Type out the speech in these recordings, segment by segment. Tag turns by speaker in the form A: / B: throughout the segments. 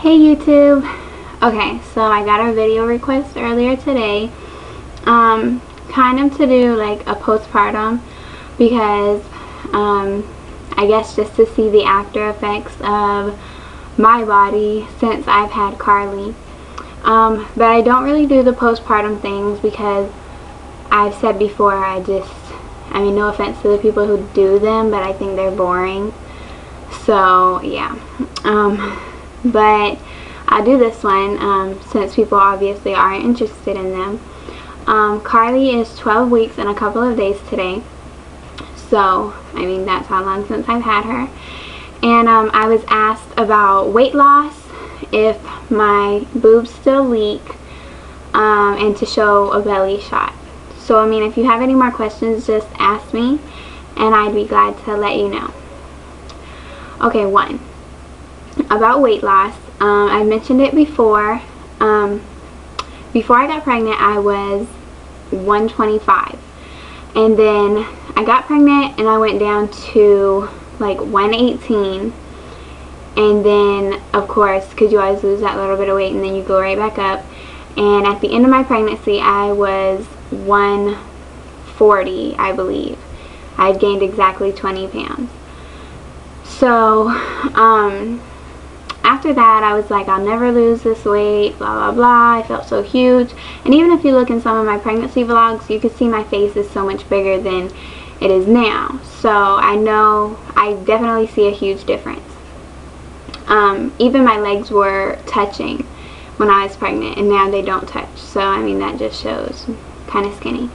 A: Hey YouTube. Okay, so I got a video request earlier today, kind of to do like a postpartum because I guess just to see the after effects of my body since I've had Karlee. But I don't really do the postpartum things because I've said before I mean, no offense to the people who do them, but I think they're boring. So yeah. But I'll do this one since people obviously aren't interested in them. Karlee is 12 weeks and a couple of days today. So, I mean, that's how long since I've had her. And I was asked about weight loss, if my boobs still leak, and to show a belly shot. So, I mean, if you have any more questions, just ask me, and I'd be glad to let you know. Okay, one. About weight loss. I mentioned it before. Before I got pregnant, I was 125. And then I got pregnant and I went down to like 118. And then, of course, because you always lose that little bit of weight and then you go right back up. And at the end of my pregnancy, I was 140, I believe. I had gained exactly 20 pounds. So, after that, I was like, I'll never lose this weight, blah, blah, blah. I felt so huge. And even if you look in some of my pregnancy vlogs, you can see my face is so much bigger than it is now. So I know, I definitely see a huge difference. Even my legs were touching when I was pregnant, and now they don't touch. So, I mean, that just shows I'm kind of skinny.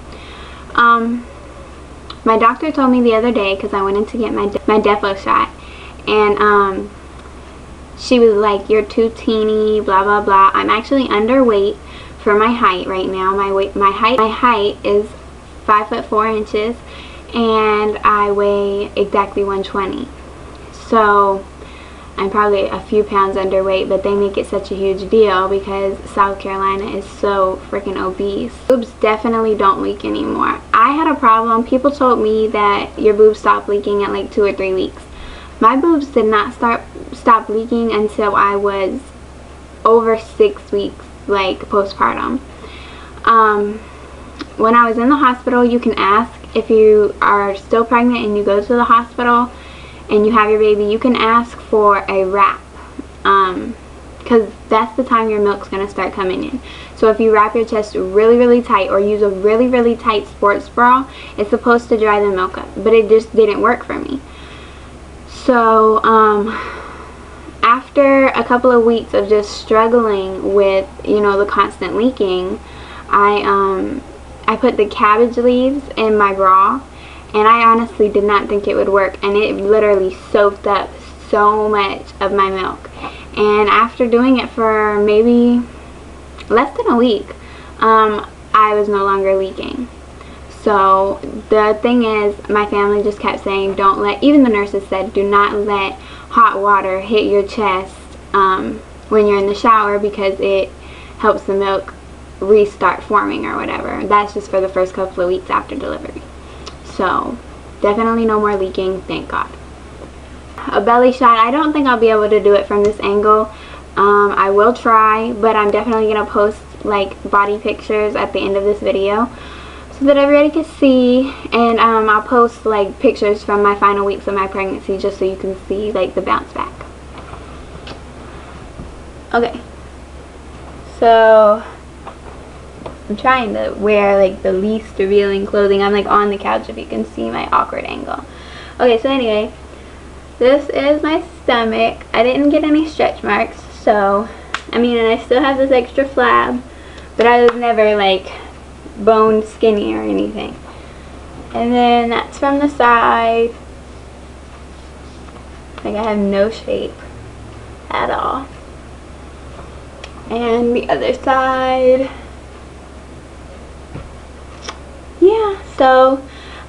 A: My doctor told me the other day, because I went in to get my Depo shot, and she was like, you're too teeny, blah, blah, blah. I'm actually underweight for my height right now. My height is 5'4", and I weigh exactly 120. So I'm probably a few pounds underweight, but they make it such a huge deal because South Carolina is so freaking obese. Boobs definitely don't leak anymore. I had a problem. People told me that your boobs stop leaking at like 2 or 3 weeks. My boobs did not stop leaking until I was over 6 weeks, like postpartum. When I was in the hospital, you can ask if you are still pregnant and you go to the hospital and you have your baby, you can ask for a wrap, because that's the time your milk's going to start coming in. So if you wrap your chest really, really tight or use a really, really tight sports bra, it's supposed to dry the milk up, but it just didn't work for me. So, after a couple of weeks of just struggling with, you know, the constant leaking, I put the cabbage leaves in my bra, and I honestly did not think it would work, and it literally soaked up so much of my milk. And after doing it for maybe less than a week, I was no longer leaking. So the thing is, my family just kept saying, don't let, even the nurses said, do not let hot water hit your chest when you're in the shower, because it helps the milk restart forming or whatever. That's just for the first couple of weeks after delivery. So definitely no more leaking, thank God. A belly shot, I don't think I'll be able to do it from this angle. I will try, but I'm definitely going to post like body pictures at the end of this video, so that everybody can see, and I'll post like pictures from my final weeks of my pregnancy just so you can see like the bounce back. Okay, so I'm trying to wear like the least revealing clothing. I'm like on the couch if you can see my awkward angle. Okay, so anyway, this is my stomach. I didn't get any stretch marks, so I mean, and I still have this extra flab, but I was never like bone skinny or anything. And then that's from the side. Like, I have no shape at all. And the other side. Yeah, so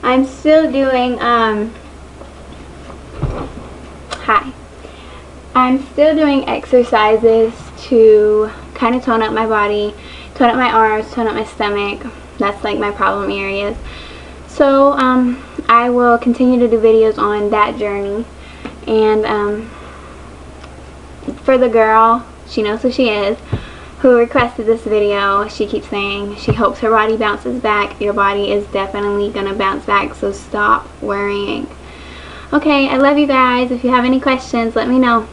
A: I'm still doing I'm still doing exercises to kind of tone up my body, tone up my arms, tone up my stomach. That's like my problem areas. So I will continue to do videos on that journey. And for the girl, she knows who she is, who requested this video. She keeps saying she hopes her body bounces back. Your body is definitely gonna bounce back, so stop worrying. Okay, I love you guys. If you have any questions, let me know.